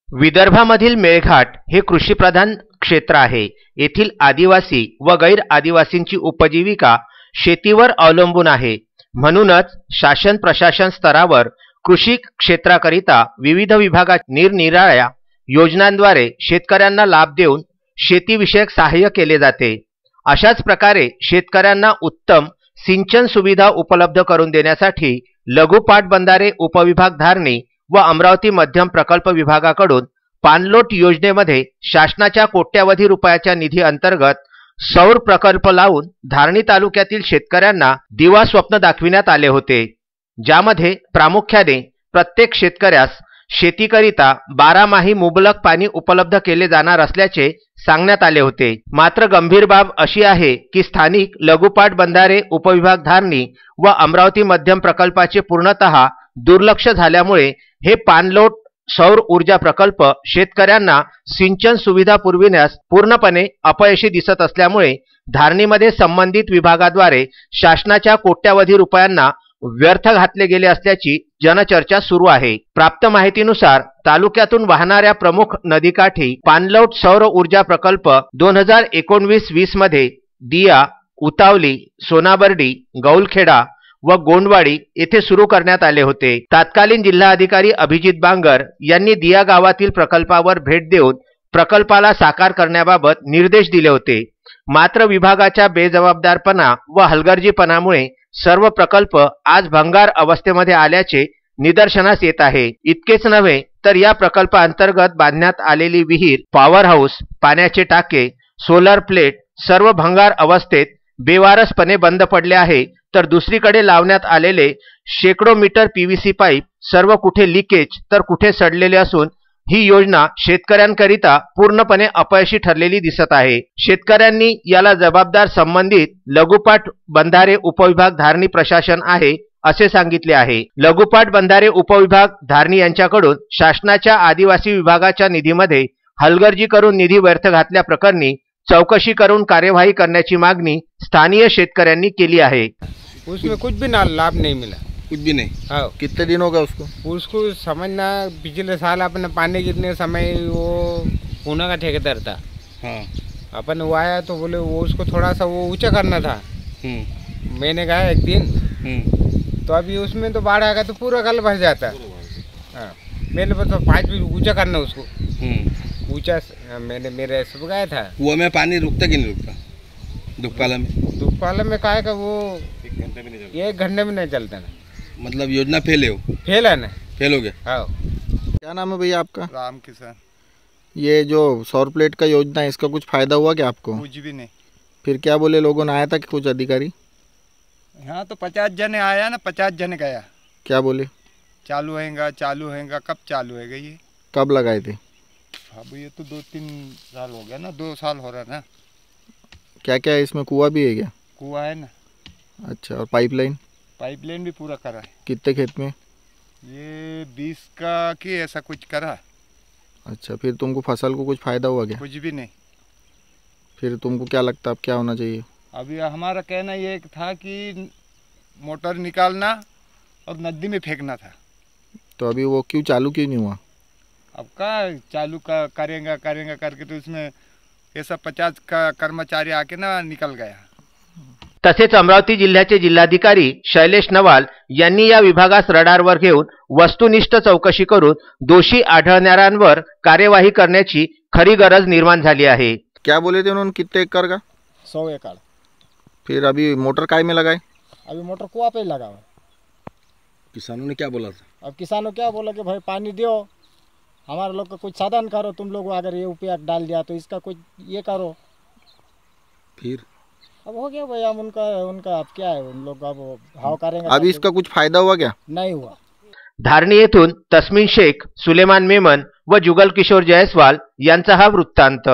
विदर्भामधील मेळघाट हे कृषीप्रधान क्षेत्र आहे। येथील आदिवासी व गैर आदिवासींची उपजीविका शेतीवर अवलंबून आहे। म्हणूनच शासन प्रशासन स्तरावर कृषी क्षेत्राकरिता विविध विभागात निरनिराळ्या योजनांद्वारे शेतकऱ्यांना लाभ देऊन शेतीविषयक सहाय्य केले जाते। अशाच प्रकारे शेतकऱ्यांना उत्तम सिंचन सुविधा उपलब्ध करून देण्यासाठी लघु पाटबंधारे उपविभाग धारणी व अमरावती मध्यम प्रकल्प विभागाकडून पाणलोट योजनेमध्ये शासनाच्या कोट्यावधी रुपयाच्या निधी अंतर्गत सौर प्रकल्प लावून धारणी तालुक्यातील शेतकऱ्यांना दिवा स्वप्न दाखविण्यात आले होते। ज्यामध्ये प्रामुख्याने प्रत्येक शेतकऱ्यास शेतीकरिता 12 माही मुबलक पाणी उपलब्ध केले जाणार असल्याचे सांगण्यात आले होते। मात्र गंभीर बाब अशी आहे की स्थानिक लघु पाटबंधारे उपविभाग धारणी व अमरावती मध्यम प्रकल्पाचे पूर्णतः दुर्लक्ष झाल्यामुळे हे पाणलोट सौर ऊर्जा प्रकल्प शेतकऱ्यांना सिंचन सुविधा पुरविण्यास पूर्णपणे अपयशी दिसत असल्यामुळे धारणीमध्ये संबंधित विभागाद्वारे शासनाच्या कोट्यावधी रुपयांना व्यर्थ घातले गेले असल्याची जनचर्चा सुरू आहे। प्राप्त माहितीनुसार तालुक्यातून वाहणाऱ्या प्रमुख नदीकाठी पाणलोट सौर ऊर्जा प्रकल्प 2019-20 मध्ये दिया, उतावली, सोनाबर्डी, गौलखेडा व गोंडवाडी येथे सुरू करण्यात आले होते। तत्कालीन जिल्हाधिकारी अभिजित बांगर यांनी दिया गावातील प्रकल्पावर भेट देऊन प्रकल्पाला साकार करण्याबाबत निर्देश दिले होते। मात्र विभागाच्या बेजबाबदारपणा व हलगर्जीपणामुळे सर्व प्रकल्प आज भंगार अवस्थेमध्ये आल्याचे निदर्शनास येत आहे। इतकेच नव्हे तर या प्रकल्पाअंतर्गत बांधण्यात आलेली विहीर, पॉवर हाऊस, पाण्याचे टाके, सोलर प्लेट सर्व भंगार अवस्थेत बेवारसपणे बंद पडले आहे। तर दुसरीकडे लावण्यात आलेले शेकडो मीटर पीव्हीसी पाईप सर्व कुठे लिकेज तर कुठे सडलेले असून ही योजना शेतकऱ्यांकरिता पूर्णपणे अपयशी ठरलेली दिसत आहे। शेतकऱ्यांनी याला जबाबदार संबंधित लघुपाट बंधारे उपविभाग धारणी प्रशासन आहे असे सांगितले आहे। लघुपाट बंधारे उपविभाग धारणी यांच्याकडून शासनाच्या आदिवासी विभागाच्या निधीमध्ये हलगर्जी करून निधी व्यर्थ घातल्या प्रकरणी चौकशी करून कार्यवाही करण्याची मागणी स्थानीय शेतकऱ्यांनी केली आहे। उसमें कुछ भी ना लाभ नहीं मिला, कुछ भी नहीं। हाँ, कितने दिन होगा उसको समझना पिछले साल अपने पानी गिरने समय वो पूना का ठेकेदार था। हाँ, अपन वो आया तो बोले वो उसको थोड़ा सा वो ऊंचा करना था। मैंने कहा एक दिन तो अभी उसमें तो बाढ़ आएगा तो पूरा कल भर जाता। हाँ, मैंने तो 5 फीट ऊंचा करना उसको ऊंचा। मैंने मेरे सब गया था वो में पानी रुकता कि नहीं रुकता? दुखपाला में काय का वो 1 घंटे में नहीं चलता ना। मतलब योजना फेल है ना, फेल हो गया। हाँ। क्या नाम है भैया आपका? राम किसान। ये जो सौर प्लेट का योजना है इसका कुछ फायदा हुआ क्या आपको? कुछ भी नहीं। फिर क्या बोले, लोगों ने आया था कि कुछ अधिकारी? यहाँ तो 50 जने आया ना, 50 जने गया। क्या बोले? चालू होएगा। कब चालू होएगा ये? कब लगाए थे? अब ये तो 2-3 साल हो गया ना, 2 साल हो रहा ना। क्या क्या है इसमें? कुआं भी है क्या? कुआं है ना। अच्छा, और पाइपलाइन भी पूरा करा है। कितने खेत में? ये 20 का कि ऐसा कुछ करा। अच्छा, फिर तुमको फसल को कुछ फायदा हुआ क्या? कुछ भी नहीं। फिर तुमको क्या लगता है अब क्या होना चाहिए? अभी हमारा कहना ये था कि मोटर निकालना और नदी में फेंकना था। तो अभी वो चालू क्यों नहीं हुआ? अब का चालू का करेंगे करके तो इसमें ऐसा 50 का कर्मचारी आके ना निकल गया। तसेच अमरावती जिल्ह्याचे जिल्हाधिकारी शैलेश नवाल यांनी या विभागास रडारवर घेऊन वस्तुनिष्ठ चौकशी करून दोषी आढळणाऱ्यांवर कार्यवाही करण्याची खरी गरज निर्माण झाली आहे। क्या बोले थे उन्होंने, कितने एकड़ का? 100 एकड़। फिर अभी मोटर काय में लगाए? अभी मोटर कुआं पे लगा हुआ। किसानों ने क्या बोला था? अब किसानों क्या बोला कि भाई पानी दो, हमारे लोग का कुछ साधन करो, तुम लोग अगर ये उपया डाल दिया तो इसका कुछ ये करो। फिर अब हो गया भाई, हम उनका अब क्या है, उन लोग अब भाव करेंगे। अभी इसका कुछ फायदा हुआ क्या? नहीं हुआ। धारणी येथून तस्मीन शेख, सुलेमान मेमन व जुगल किशोर जयस्वाल यांचा हा वृत्तांत।